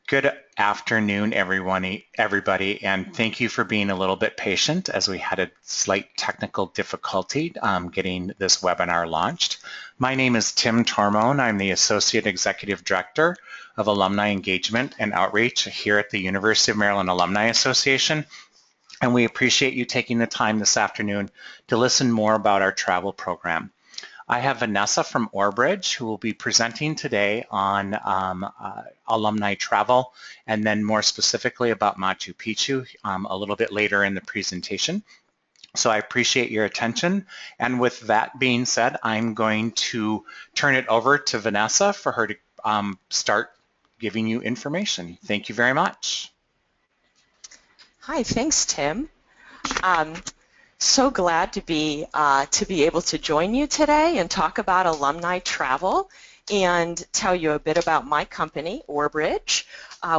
Good afternoon, everybody, and thank you for being a little bit patient as we had a slight technical difficulty getting this webinar launched. My name is Tim Tormone. I'm the Associate Executive Director of Alumni Engagement and Outreach here at the University of Maryland Alumni Association, and we appreciate you taking the time this afternoon to listen more about our travel program. I have Vanessa from Orbridge who will be presenting today on alumni travel and then more specifically about Machu Picchu a little bit later in the presentation. So I appreciate your attention. And with that being said, I'm going to turn it over to Vanessa for her to start giving you information. Thank you very much. Hi, thanks, Tim. So glad to be able to join you today and talk about alumni travel and tell you a bit about my company, Orbridge.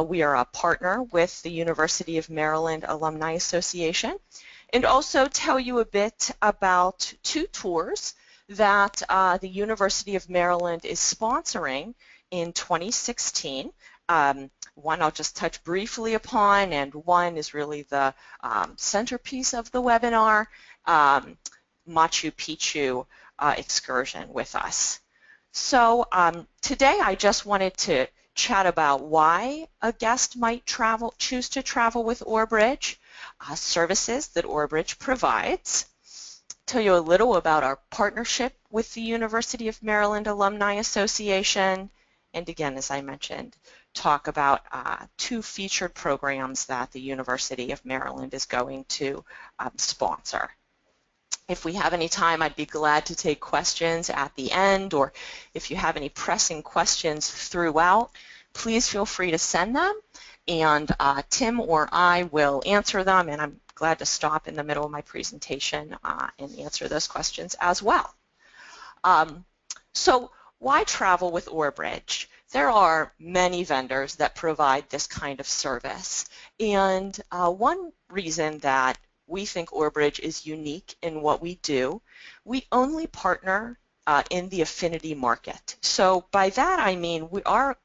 We are a partner with the University of Maryland Alumni Association, and also tell you a bit about two tours that the University of Maryland is sponsoring in 2016. One I'll just touch briefly upon, and one is really the centerpiece of the webinar, Machu Picchu excursion with us. So today I just wanted to chat about why a guest might choose to travel with Orbridge, services that Orbridge provides, tell you a little about our partnership with the University of Maryland Alumni Association, and again, as I mentioned, talk about two featured programs that the University of Maryland is going to sponsor. If we have any time, I'd be glad to take questions at the end, or if you have any pressing questions throughout, please feel free to send them, and Tim or I will answer them, and I'm glad to stop in the middle of my presentation and answer those questions as well. So why travel with Orbridge? There are many vendors that provide this kind of service, and one reason that we think Orbridge is unique in what we do, we only partner in the affinity market. So by that I mean our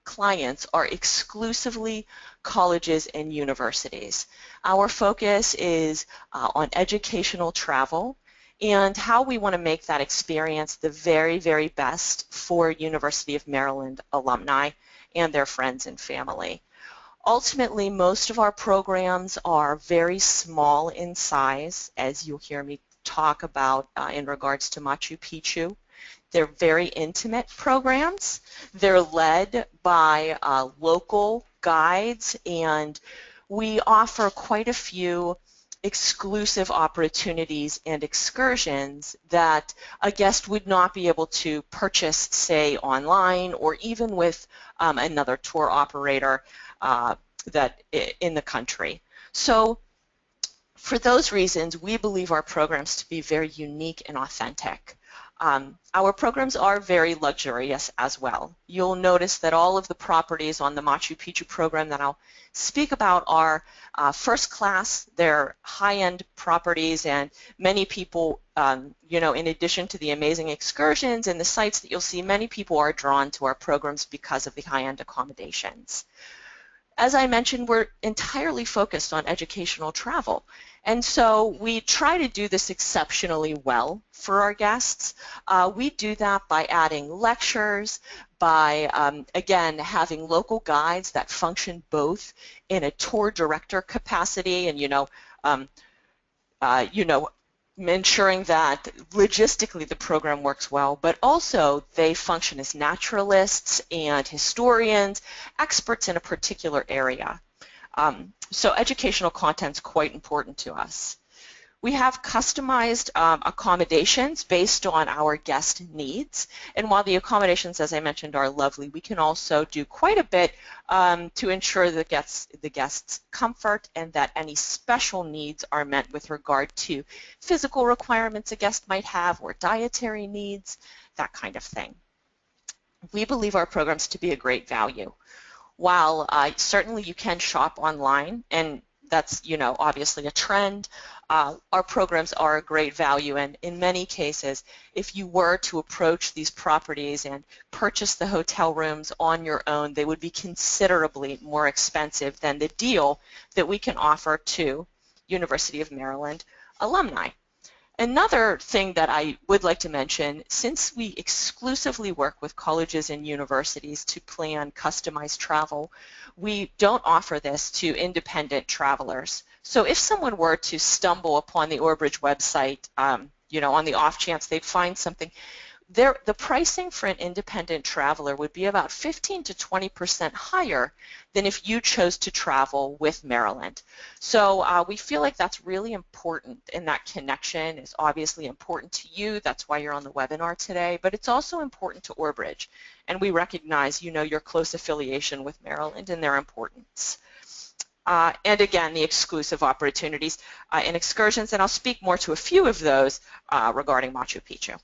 clients are exclusively colleges and universities. Our focus is on educational travel and how we want to make that experience the very, very best for University of Maryland alumni and their friends and family. Ultimately, most of our programs are very small in size, as you'll hear me talk about in regards to Machu Picchu. They're very intimate programs. They're led by local guides, and we offer quite a few exclusive opportunities and excursions that a guest would not be able to purchase, say, online or even with another tour operator that in the country. So for those reasons, we believe our programs to be very unique and authentic. Our programs are very luxurious as well. You'll notice that all of the properties on the Machu Picchu program that I'll speak about are first class. They're high-end properties, and many people, you know, in addition to the amazing excursions and the sites that you'll see, many people are drawn to our programs because of the high-end accommodations. As I mentioned, we're entirely focused on educational travel, and so we try to do this exceptionally well for our guests. We do that by adding lectures, by, again, having local guides that function both in a tour director capacity and, ensuring that logistically the program works well, but also they function as naturalists and historians, experts in a particular area. So educational content is quite important to us. We have customized accommodations based on our guest needs, and while the accommodations, as I mentioned, are lovely, we can also do quite a bit to ensure the guests' comfort and that any special needs are met with regard to physical requirements a guest might have or dietary needs, that kind of thing. We believe our programs to be a great value. While certainly you can shop online, and that's, obviously a trend, our programs are a great value, and in many cases, if you were to approach these properties and purchase the hotel rooms on your own, they would be considerably more expensive than the deal that we can offer to University of Maryland alumni. Another thing that I would like to mention, since we exclusively work with colleges and universities to plan customized travel, we don't offer this to independent travelers. So if someone were to stumble upon the Orbridge website, you know, on the off chance they'd find something, the pricing for an independent traveler would be about 15 to 20% higher than if you chose to travel with Maryland. So we feel like that's really important, and that connection is obviously important to you. That's why you're on the webinar today, but it's also important to Orbridge, and we recognize, you know, your close affiliation with Maryland and their importance. And again, the exclusive opportunities and excursions, and I'll speak more to a few of those regarding Machu Picchu.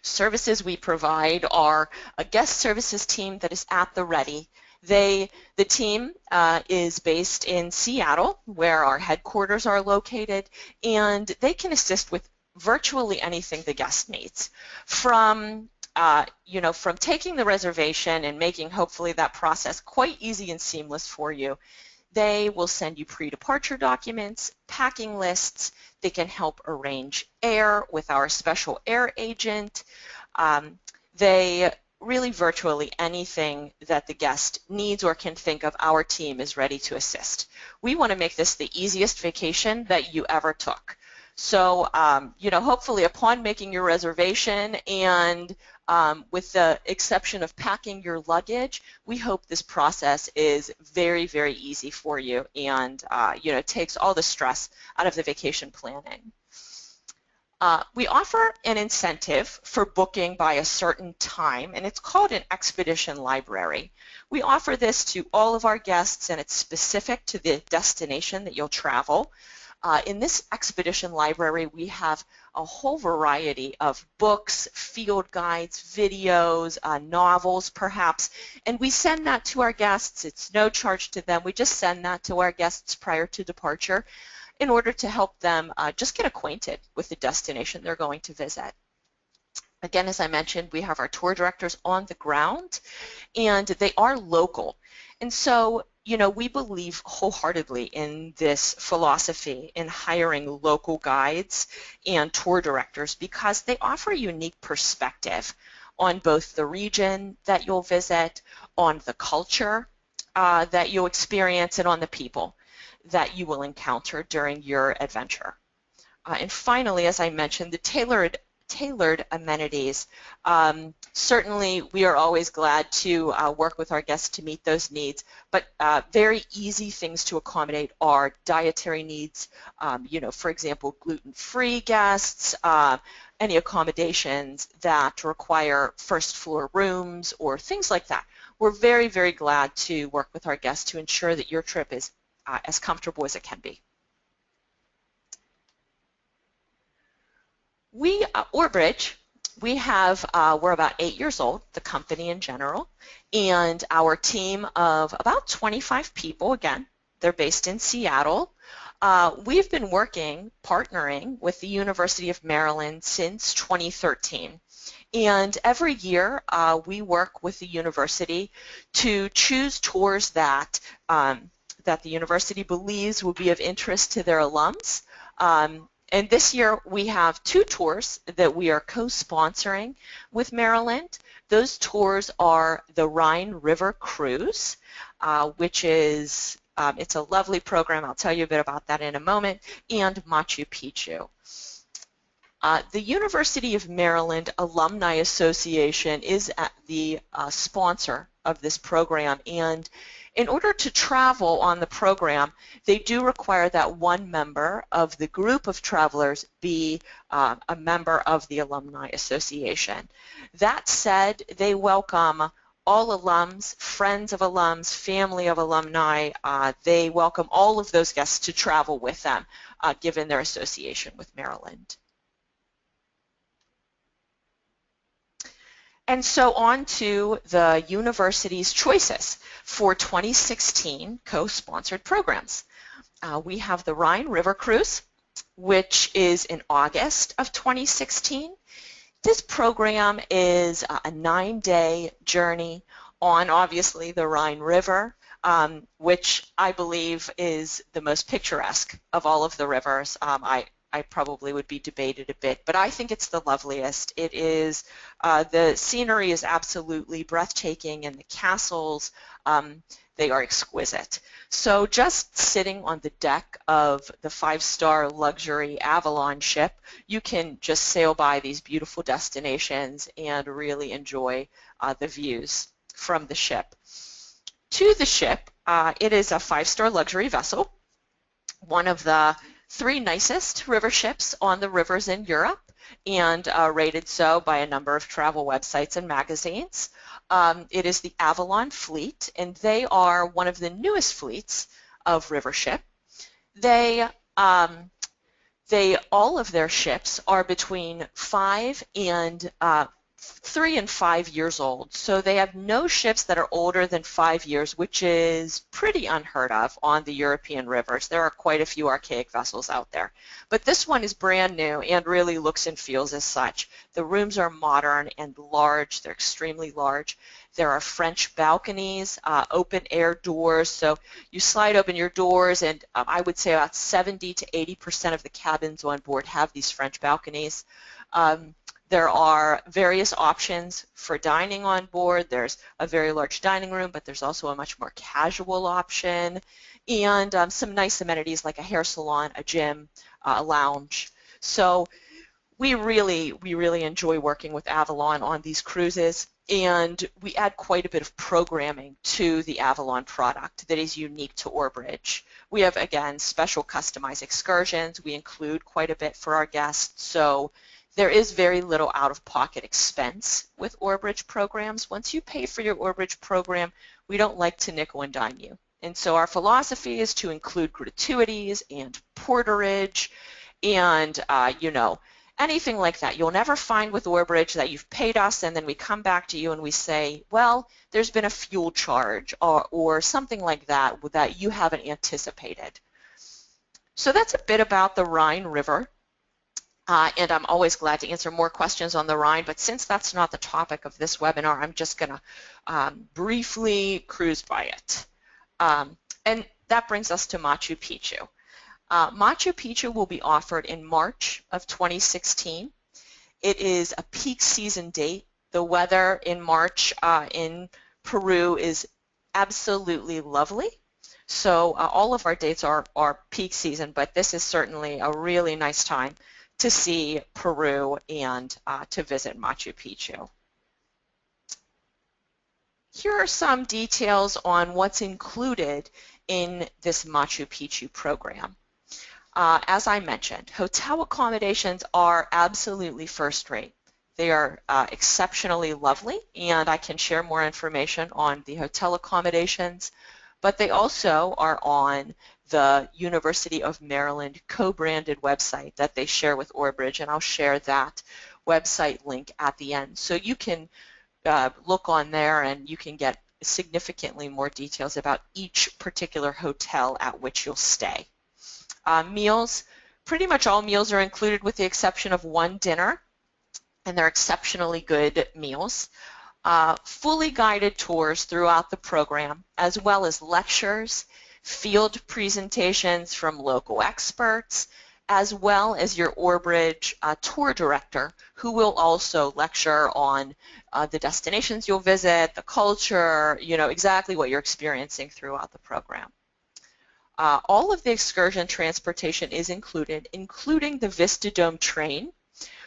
Services we provide are a guest services team that is at the ready. The team is based in Seattle, where our headquarters are located, and they can assist with virtually anything the guest needs, from you know, from taking the reservation and making hopefully that process quite easy and seamless for you. They will send you pre-departure documents, packing lists. They can help arrange air with our special air agent. They really virtually anything that the guest needs or can think of, our team is ready to assist. We want to make this the easiest vacation that you ever took. So, you know, hopefully upon making your reservation and with the exception of packing your luggage, we hope this process is very, very easy for you and, you know, takes all the stress out of the vacation planning. We offer an incentive for booking by a certain time, and it's called an expedition library. We offer this to all of our guests, and it's specific to the destination that you'll travel. In this expedition library, we have a whole variety of books, field guides, videos, novels perhaps, and we send that to our guests. It's no charge to them. We just send that to our guests prior to departure in order to help them just get acquainted with the destination they're going to visit. Again, as I mentioned, we have our tour directors on the ground, and they are local. And so, you know, we believe wholeheartedly in this philosophy in hiring local guides and tour directors because they offer a unique perspective on both the region that you'll visit, on the culture that you'll experience, and on the people that you will encounter during your adventure. And finally, as I mentioned, the tailored amenities. Certainly, we are always glad to work with our guests to meet those needs, but very easy things to accommodate are dietary needs, you know, for example, gluten-free guests, any accommodations that require first floor rooms or things like that. We're very, very glad to work with our guests to ensure that your trip is as comfortable as it can be. We, Orbridge, we're about 8 years old, the company in general, and our team of about 25 people, again, they're based in Seattle. We've been partnering with the University of Maryland since 2013. And every year we work with the university to choose tours that the university believes will be of interest to their alums. And this year we have 2 tours that we are co-sponsoring with Maryland. Those tours are the Rhine River Cruise, which is, it's a lovely program. I'll tell you a bit about that in a moment, and Machu Picchu. The University of Maryland Alumni Association is the sponsor of this program, and in order to travel on the program, they do require that one member of the group of travelers be a member of the Alumni Association. That said, they welcome all alums, friends of alums, family of alumni. They welcome all of those guests to travel with them, given their association with Maryland. And so on to the university's choices for 2016 co-sponsored programs. We have the Rhine River Cruise, which is in August of 2016. This program is a 9-day journey on, obviously, the Rhine River, which I believe is the most picturesque of all of the rivers. I probably would be debated a bit, but I think it's the loveliest. It is, the scenery is absolutely breathtaking, and the castles, they are exquisite. So just sitting on the deck of the 5-star luxury Avalon ship, you can just sail by these beautiful destinations and really enjoy the views from the ship. To the ship, it is a 5-star luxury vessel, one of the 3 nicest river ships on the rivers in Europe, and rated so by a number of travel websites and magazines. It is the Avalon fleet, and they are one of the newest fleets of river ship. They all of their ships are between 3 and 5 years old. So they have no ships that are older than 5 years, which is pretty unheard of on the European rivers. There are quite a few archaic vessels out there. But this one is brand new and really looks and feels as such. The rooms are modern and large. They're extremely large. There are French balconies, open air doors. So you slide open your doors, and I would say about 70 to 80% of the cabins on board have these French balconies. There are various options for dining on board. There's a very large dining room, but there's also a much more casual option, and some nice amenities like a hair salon, a gym, a lounge. So we really enjoy working with Avalon on these cruises, and we add quite a bit of programming to the Avalon product that is unique to Orbridge. We have, again, special customized excursions. We include quite a bit for our guests, so there is very little out-of-pocket expense with Orbridge programs. Once you pay for your Orbridge program, we don't like to nickel and dime you. And so our philosophy is to include gratuities and porterage and, anything like that. You'll never find with Orbridge that you've paid us and then we come back to you and we say, well, there's been a fuel charge or something like that that you haven't anticipated. So that's a bit about the Rhine River. And I'm always glad to answer more questions on the Rhine, but since that's not the topic of this webinar, I'm just going to briefly cruise by it. And that brings us to Machu Picchu. Machu Picchu will be offered in March of 2016. It is a peak season date. The weather in March in Peru is absolutely lovely. So all of our dates are peak season, but this is certainly a really nice time to see Peru and to visit Machu Picchu. Here are some details on what's included in this Machu Picchu program. As I mentioned, hotel accommodations are absolutely first rate. They are exceptionally lovely, and I can share more information on the hotel accommodations, but they also are on the University of Maryland co-branded website that they share with Orbridge, and I'll share that website link at the end. So you can look on there and you can get significantly more details about each particular hotel at which you'll stay. Meals, pretty much all meals are included with the exception of one dinner, and they're exceptionally good meals. Fully guided tours throughout the program, as well as lectures, field presentations from local experts, as well as your Orbridge tour director, who will also lecture on the destinations you'll visit, the culture, exactly what you're experiencing throughout the program. All of the excursion transportation is included, including the Vista Dome train,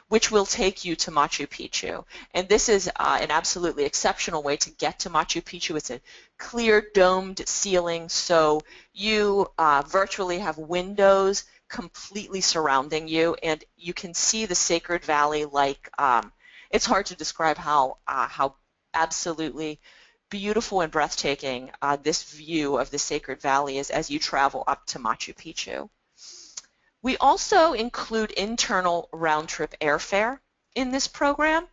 which will take you to Machu Picchu. And this is an absolutely exceptional way to get to Machu Picchu. It's a clear domed ceiling, so you virtually have windows completely surrounding you, and you can see the Sacred Valley like, it's hard to describe how absolutely beautiful and breathtaking this view of the Sacred Valley is as you travel up to Machu Picchu. We also include internal round-trip airfare in this program.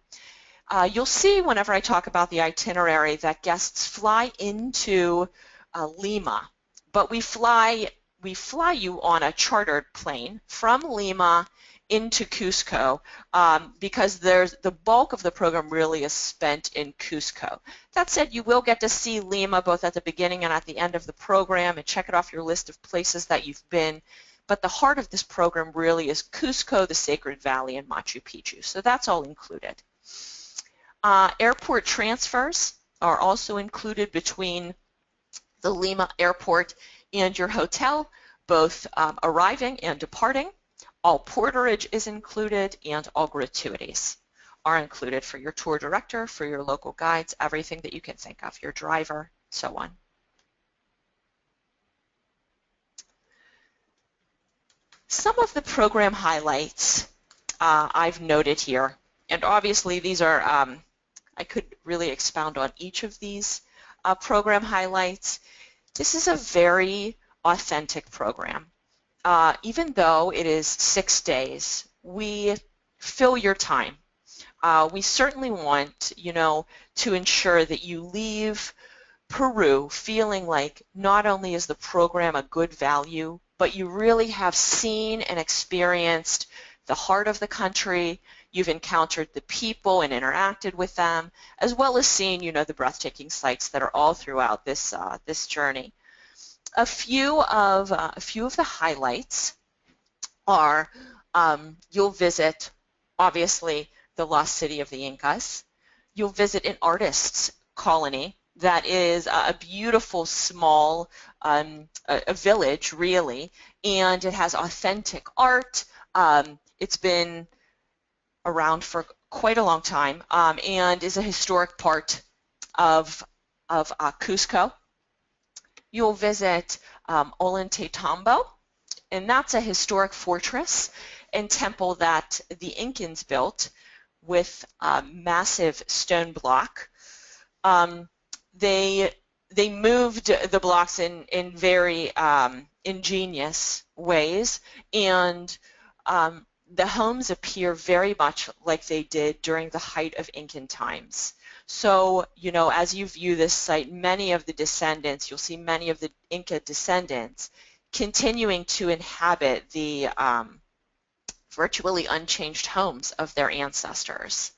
You'll see whenever I talk about the itinerary that guests fly into Lima, but we fly we fly you on a chartered plane from Lima into Cusco, because the bulk of the program really is spent in Cusco. That said, you will get to see Lima both at the beginning and at the end of the program and check it off your list of places that you've been. But the heart of this program really is Cusco, the Sacred Valley, and Machu Picchu. So that's all included. Airport transfers are also included between the Lima airport and your hotel, both arriving and departing. All porterage is included, and all gratuities are included for your tour director, for your local guides, everything that you can think of, your driver, so on. Some of the program highlights I've noted here, and obviously these are, I could really expound on each of these program highlights. This is a very authentic program. Even though it is 6 days, we fill your time. We certainly want, to ensure that you leave Peru feeling like not only is the program a good value, but you really have seen and experienced the heart of the country. You've encountered the people and interacted with them, as well as seen, the breathtaking sights that are all throughout this journey. A few of the highlights are you'll visit, obviously, the lost city of the Incas. You'll visit an artist's colony that is a beautiful small a village, really, and it has authentic art. It's been around for quite a long time and is a historic part of Cusco. You'll visit Ollantaytambo, and that's a historic fortress and temple that the Incans built with a massive stone block. They moved the blocks in very ingenious ways, and the homes appear very much like they did during the height of Incan times. So, as you view this site, many of the descendants, you'll see many of the Inca descendants continuing to inhabit the virtually unchanged homes of their ancestors.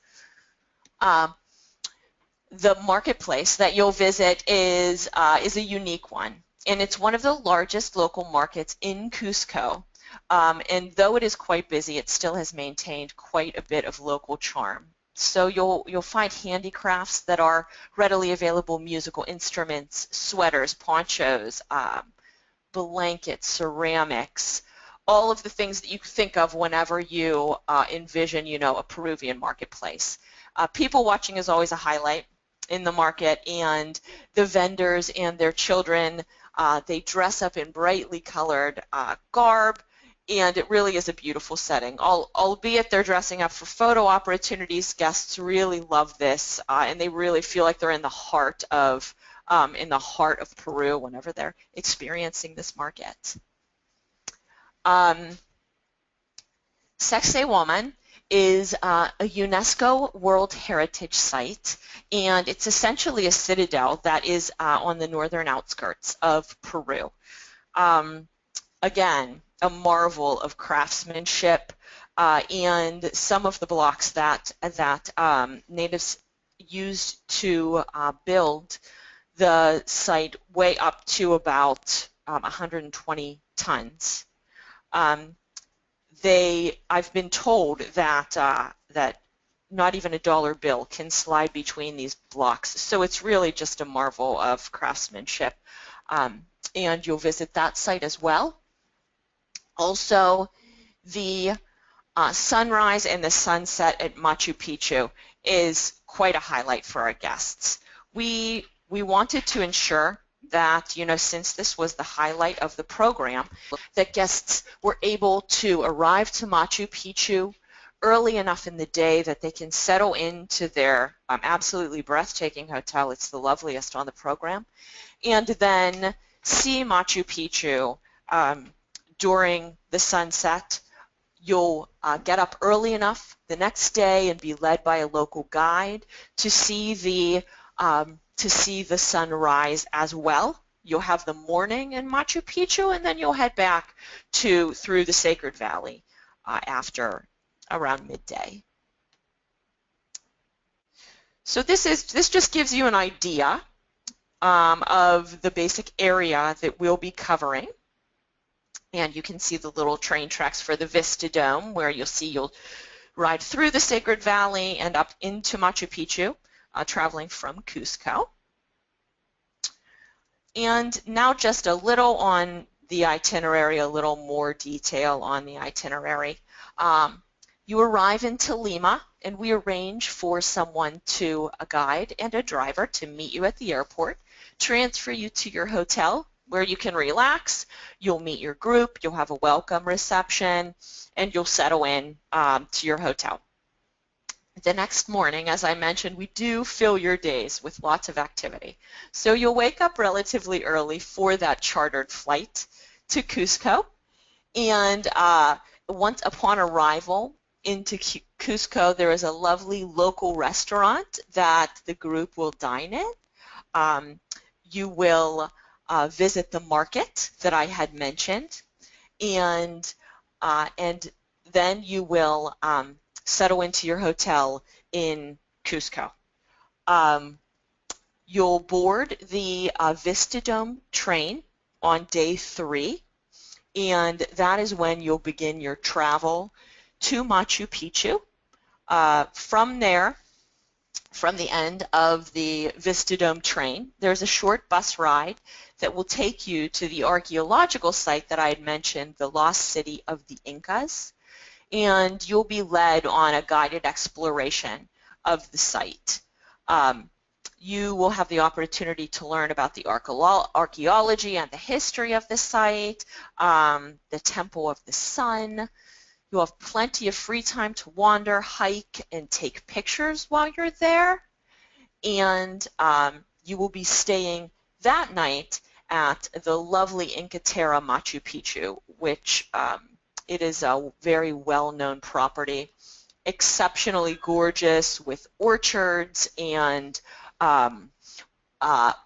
The marketplace that you'll visit is a unique one, and it's one of the largest local markets in Cusco. And though it is quite busy, it still has maintained quite a bit of local charm. So you'll find handicrafts that are readily available, musical instruments, sweaters, ponchos, blankets, ceramics, all of the things that you think of whenever you envision, a Peruvian marketplace. People watching is always a highlight in the market, and the vendors and their children, they dress up in brightly colored garb, and it really is a beautiful setting. Albeit they're dressing up for photo opportunities, guests really love this, and they really feel like they're in the heart of Peru whenever they're experiencing this market. Sacsayhuaman is a UNESCO World Heritage Site, and it's essentially a citadel that is on the northern outskirts of Peru. Again, a marvel of craftsmanship, and some of the blocks that natives used to build the site weigh up to about 120 tons. I've been told that not even a dollar bill can slide between these blocks, so it's really just a marvel of craftsmanship. And you'll visit that site as well. Also, the sunrise and the sunset at Machu Picchu is quite a highlight for our guests. We wanted to ensure that, since this was the highlight of the program, that guests were able to arrive to Machu Picchu early enough in the day that they can settle into their absolutely breathtaking hotel. It's the loveliest on the program. And then see Machu Picchu during the sunset. You'll get up early enough the next day and be led by a local guide to see the sunrise as well. you'll have the morning in Machu Picchu, and then you'll head back through the Sacred Valley after around midday. So this just gives you an idea of the basic area that we'll be covering. And you can see the little train tracks for the Vista Dome, where you'll ride through the Sacred Valley and up into Machu Picchu, traveling from Cusco. And now just a little on the itinerary, a little more detail on the itinerary. You arrive in Lima, and we arrange for a guide and a driver to meet you at the airport, transfer you to your hotel where you can relax. You'll meet your group, you'll have a welcome reception, and you'll settle in to your hotel. The next morning, as I mentioned, we do fill your days with lots of activity. So you'll wake up relatively early for that chartered flight to Cusco, and once upon arrival into Cusco, there is a lovely local restaurant that the group will dine in. You will visit the market that I had mentioned, and then you will settle into your hotel in Cusco. You'll board the Vista Dome train on day 3, and that is when you'll begin your travel to Machu Picchu. From there, from the end of the Vista Dome train, there's a short bus ride that will take you to the archaeological site that I had mentioned, the lost city of the Incas, and you'll be led on a guided exploration of the site. You will have the opportunity to learn about the archaeology and the history of the site, the Temple of the Sun. You'll have plenty of free time to wander, hike, and take pictures while you're there. And you will be staying that night at the lovely Inca Terra Machu Picchu, which it is a very well-known property, exceptionally gorgeous with orchards and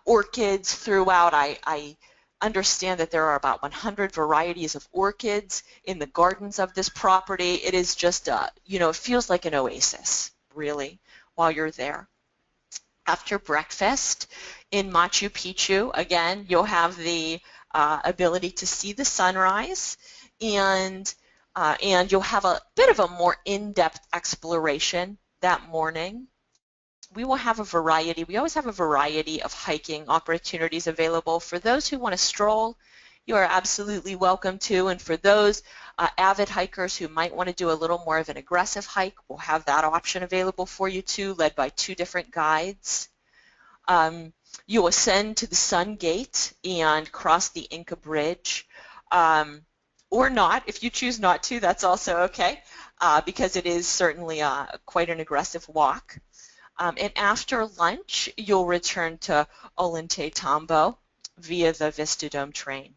orchids throughout. I understand that there are about 100 varieties of orchids in the gardens of this property. It is just, it feels like an oasis, really, while you're there. After breakfast in Machu Picchu, again, you'll have the ability to see the sunrise, and you'll have a bit of a more in-depth exploration that morning. We will have a variety, we always have a variety of hiking opportunities available. For those who want to stroll, you are absolutely welcome to, and for those avid hikers who might want to do a little more of an aggressive hike, we'll have that option available for you too, led by 2 different guides. You'll ascend to the Sun Gate and cross the Inca Bridge, or not. If you choose not to, that's also okay, because it is certainly quite an aggressive walk. And after lunch, you'll return to Ollantaytambo via the Vista Dome train.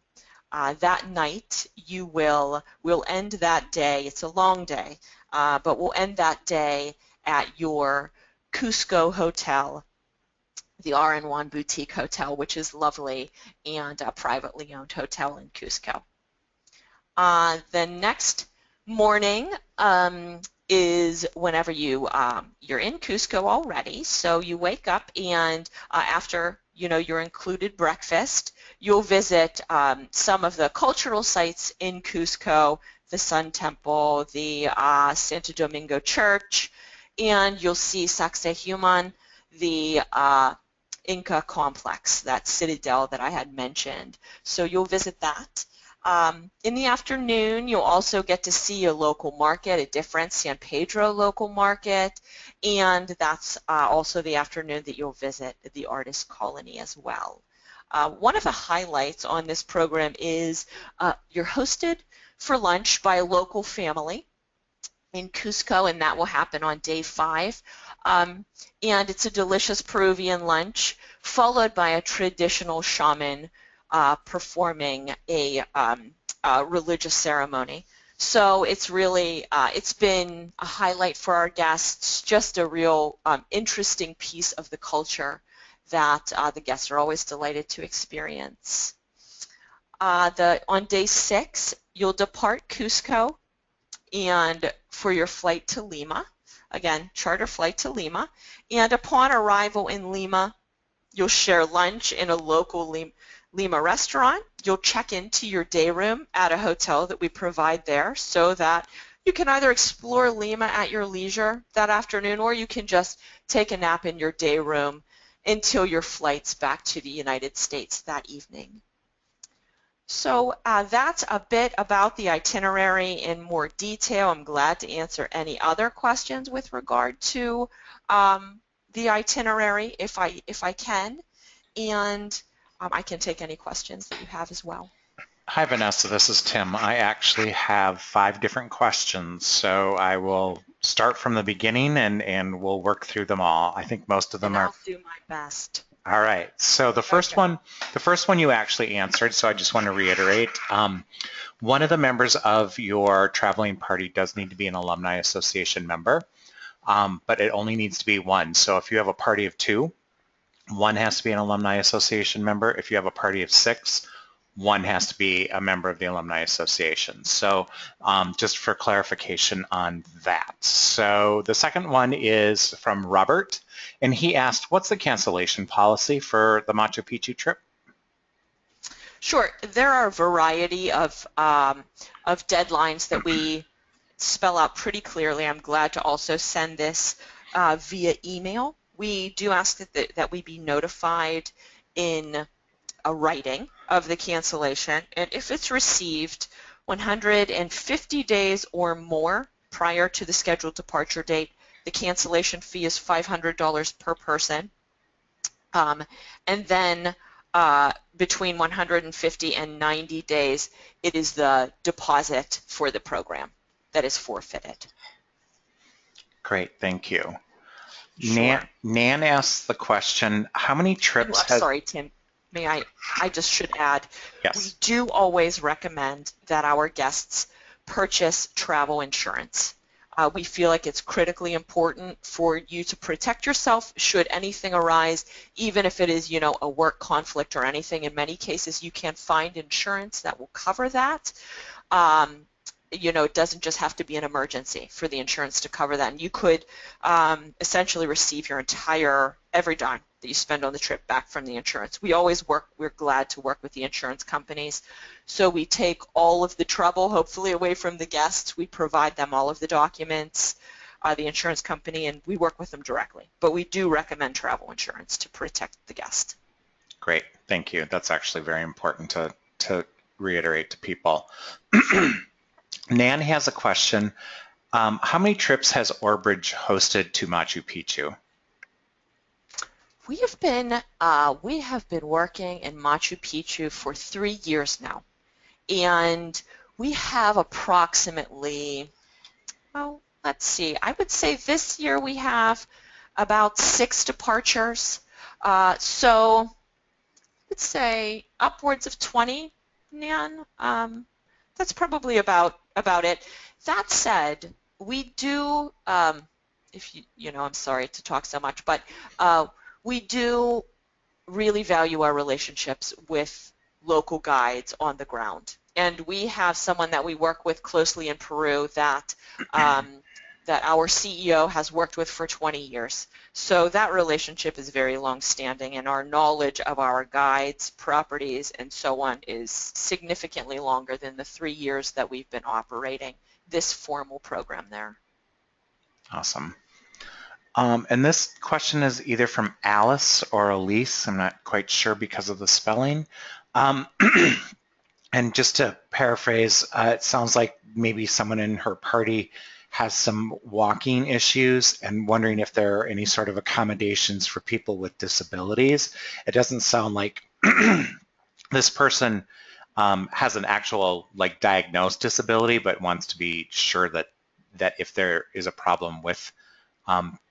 That night, we'll end that day. It's a long day, but we'll end that day at your Cusco hotel, the RN1 Boutique Hotel, which is lovely and a privately owned hotel in Cusco. The next morning is whenever you're in Cusco already, so you wake up, and after your included breakfast, you'll visit some of the cultural sites in Cusco, the Sun Temple, the Santo Domingo Church, and you'll see Sacsayhuaman, the Inca complex, that citadel that I had mentioned. So you'll visit that. In the afternoon, you'll also get to see a local market, a different San Pedro local market, and that's also the afternoon that you'll visit the artist colony as well. One of the highlights on this program is you're hosted for lunch by a local family in Cusco, and that will happen on day 5. And it's a delicious Peruvian lunch, followed by a traditional shaman performing a religious ceremony. So it's really, it's been a highlight for our guests, just a real interesting piece of the culture that the guests are always delighted to experience. On day 6, you'll depart Cusco and for your flight to Lima. Again, charter flight to Lima. And upon arrival in Lima, you'll share lunch in a local Lima restaurant. You'll check into your day room at a hotel that we provide there so that you can either explore Lima at your leisure that afternoon, or you can just take a nap in your day room until your flight's back to the United States that evening. So that's a bit about the itinerary in more detail. I'm glad to answer any other questions with regard to the itinerary if I can, and I can take any questions that you have as well. Hi, Vanessa. This is Tim. I actually have 5 different questions, so I will start from the beginning and we'll work through them all. I think most of them and are. I'll do my best. All right. So the first one you actually answered, so I just want to reiterate. One of the members of your traveling party does need to be an Alumni Association member, but it only needs to be one. So if you have a party of 2, one has to be an Alumni Association member. If you have a party of 6, one has to be a member of the Alumni Association. So just for clarification on that. So the second one is from Robert, and he asked, what's the cancellation policy for the Machu Picchu trip? Sure. There are a variety of deadlines that we spell out pretty clearly. I'm glad to also send this via email. We do ask that we be notified in a writing of the cancellation, and if it's received 150 days or more prior to the scheduled departure date, the cancellation fee is $500 per person, and then between 150 and 90 days, it is the deposit for the program that is forfeited. Great, thank you. Sure. Nan asks the question, how many trips sorry, Tim. I just should add, yes. We do always recommend that our guests purchase travel insurance. We feel like it's critically important for you to protect yourself should anything arise, even if it is, a work conflict or anything. In many cases, you can find insurance that will cover that. It doesn't just have to be an emergency for the insurance to cover that. And you could essentially receive your every dime that you spend on the trip back from the insurance. We're glad to work with the insurance companies. So we take all of the trouble, hopefully, away from the guests. We provide them all of the documents, the insurance company, and we work with them directly. But we do recommend travel insurance to protect the guest. Great, thank you. That's actually very important to reiterate to people. Nan has a question. How many trips has Orbridge hosted to Machu Picchu? We have been working in Machu Picchu for 3 years now, and we have approximately, let's see, I would say this year we have about 6 departures. So I would say upwards of 20, Nan. That's probably about it. That said, we do, I'm sorry to talk so much, but we do really value our relationships with local guides on the ground. And we have someone that we work with closely in Peru that that our CEO has worked with for 20 years. So that relationship is very long-standing, and our knowledge of our guides, properties, and so on is significantly longer than the 3 years that we've been operating this formal program there. Awesome. And this question is either from Alice or Elise. I'm not quite sure because of the spelling. And just to paraphrase, it sounds like maybe someone in her party has some walking issues and wondering if there are any sort of accommodations for people with disabilities. It doesn't sound like this person has an actual diagnosed disability, but wants to be sure that if there is a problem with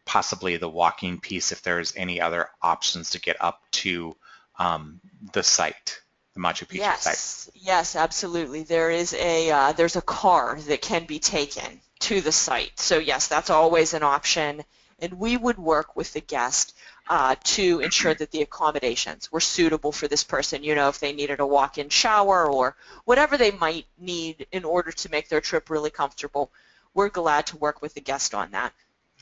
possibly the walking piece, if there's any other options to get up to the site, the Machu Picchu site. Yes, absolutely. There's a car that can be taken to the site. So yes, that's always an option, and we would work with the guest to ensure that the accommodations were suitable for this person. You know, if they needed a walk-in shower or whatever they might need in order to make their trip really comfortable, we're glad to work with the guest on that.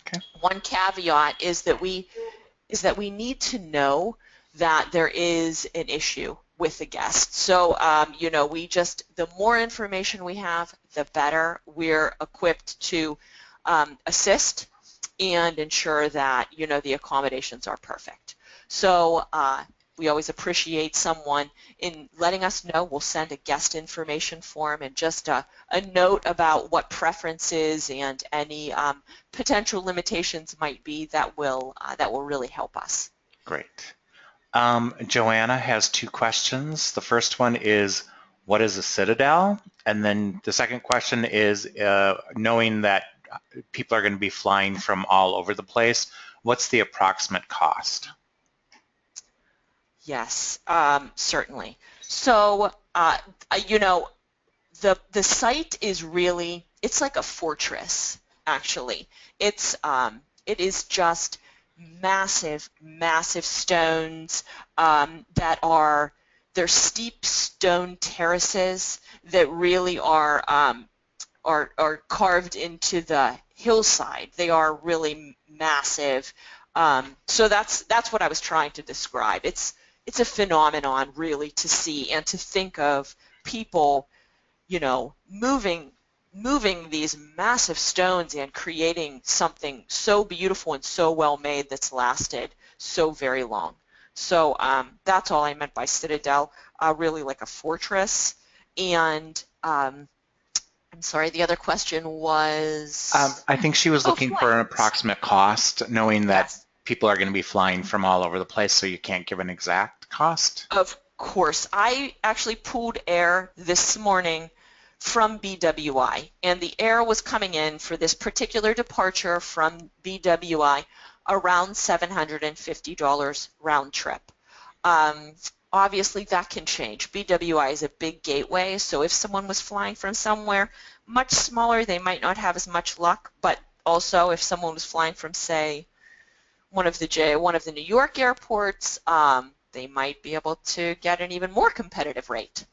Okay. One caveat is that we need to know that there is an issue with the guest. So, you know, the more information we have, the better we're equipped to assist and ensure that, you know, the accommodations are perfect. So we always appreciate someone in letting us know. We'll send a guest information form and just a note about what preferences and any potential limitations might be that will really help us. Great. Joanna has two questions. The first one is, what is a citadel? And then the second question is, knowing that people are going to be flying from all over the place, what's the approximate cost? Yes, certainly. So, you know, the site is really, it's like a fortress, actually. It is just massive, massive stones they're steep stone terraces that really are carved into the hillside. They are really massive. So that's what I was trying to describe. It's a phenomenon really to see and to think of people, you know, moving these massive stones and creating something so beautiful and so well made that's lasted so very long. So that's all I meant by citadel, really like a fortress. And I'm sorry, the other question was? I think she was looking for an approximate cost, knowing that Yes. people are going to be flying from all over the place, so you can't give an exact cost. Of course. I actually pulled air this morning from BWI, and the air was coming in for this particular departure from BWI around $750 round trip. Obviously, that can change. BWI is a big gateway, so if someone was flying from somewhere much smaller, they might not have as much luck, but also if someone was flying from, say, one of the New York airports, they might be able to get an even more competitive rate.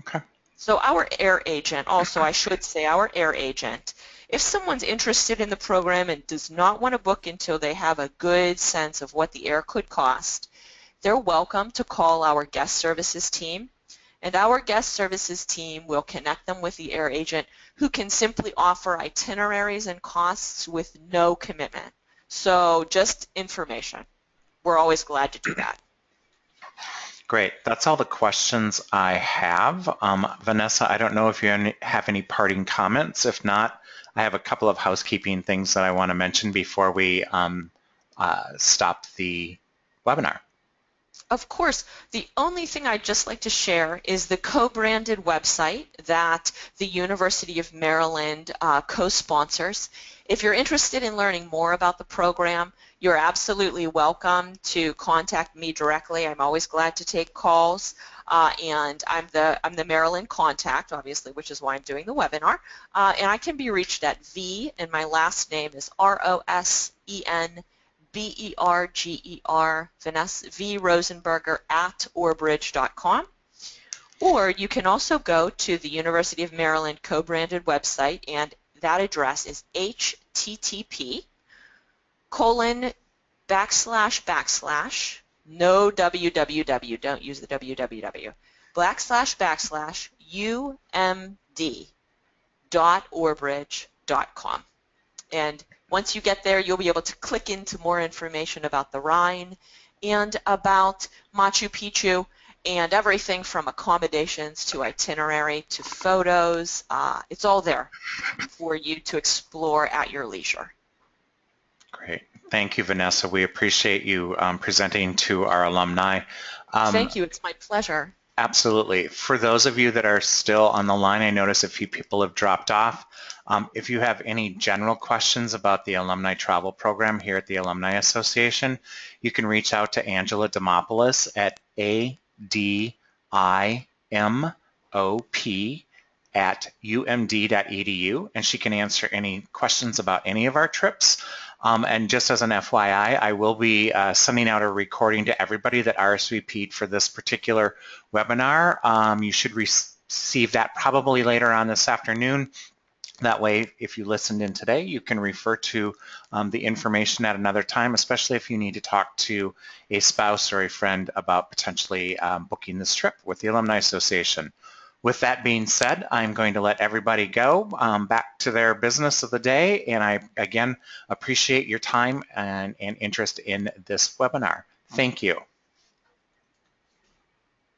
Okay. So our air agent, also I should say our air agent, if someone's interested in the program and does not want to book until they have a good sense of what the air could cost, they're welcome to call our guest services team, and our guest services team will connect them with the air agent, who can simply offer itineraries and costs with no commitment. So just information. We're always glad to do that. Great. That's all the questions I have. Vanessa, I don't know if you have any parting comments. If not, I have a couple of housekeeping things that I want to mention before we stop the webinar. Of course, the only thing I'd just like to share is the co-branded website that the University of Maryland co-sponsors. If you're interested in learning more about the program, you're absolutely welcome to contact me directly. I'm always glad to take calls, and I'm the Maryland contact, obviously, which is why I'm doing the webinar. And I can be reached at V, and my last name is ROSEN BERGER, Vanessa V. Rosenberger at Orbridge.com. Or you can also go to the University of Maryland co-branded website, and that address is http:// no www, don't use the www, umd.orbridge.com. And once you get there, you'll be able to click into more information about the Rhine and about Machu Picchu and everything from accommodations to itinerary to photos. It's all there for you to explore at your leisure. Great. Thank you, Vanessa. We appreciate you presenting to our alumni. Thank you. It's my pleasure. Absolutely. For those of you that are still on the line, I notice a few people have dropped off. If you have any general questions about the Alumni Travel Program here at the Alumni Association, you can reach out to Angela Demopoulos at adimop@umd.edu, and she can answer any questions about any of our trips. And just as an FYI, I will be sending out a recording to everybody that RSVP'd for this particular webinar. You should receive that probably later on this afternoon. That way, if you listened in today, you can refer to the information at another time, especially if you need to talk to a spouse or a friend about potentially booking this trip with the Alumni Association. With that being said, I'm going to let everybody go back to their business of the day, and I, again, appreciate your time and interest in this webinar. Thank you.